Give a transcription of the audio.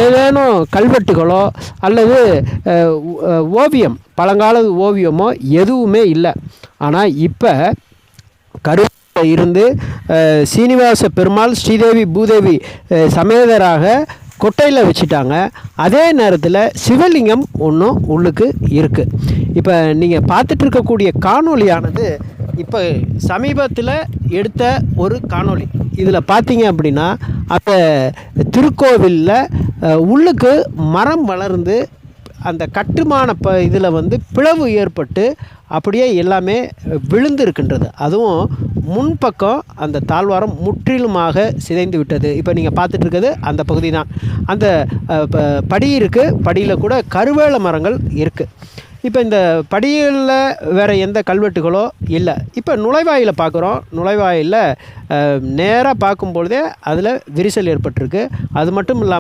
ஏதேனும் கல்வெட்டுகளோ அல்லது ஓவியம், பழங்கால ஓவியமோ எதுவுமே இல்லை. ஆனால் இப்போ இருந்து சீனிவாச பெருமாள் ஸ்ரீதேவி பூதேவி சமேதராக கொட்டையில் வச்சுட்டாங்க. அதே நேரத்தில் சிவலிங்கம் ஒன்றும் உள்ளுக்கு இருக்குது. இப்போ நீங்கள் பார்த்துட்டு இருக்கக்கூடிய காணொளியானது இப்போ சமீபத்தில் எடுத்த ஒரு காணொளி. இதில் பார்த்தீங்க அப்படின்னா அந்த திருக்கோவிலில் உள்ளுக்கு மரம் வளர்ந்து அந்த கட்டுமான இதில் வந்து பிளவு ஏற்பட்டு அப்படியே எல்லாமே விழுந்து இருக்கின்றது. அதுவும் முன்பக்கம் அந்த தாழ்வாரம் முற்றிலுமாக சிதைந்து விட்டது. இப்போ நீங்கள் பார்த்துட்டு இருக்கிறது அந்த பகுதி தான். அந்த படி இருக்குது, படியில் கூட கருவேல மரங்கள் இருக்குது. இப்போ இந்த படிகளில் வேறு எந்த கல்வெட்டுகளோ இல்லை. இப்போ நுழைவாயிலை பார்க்குறோம். நுழைவாயிலில் நேராக பார்க்கும்பொழுதே அதில் விரிசல் ஏற்பட்டிருக்கு. அது மட்டும் இல்லாமல்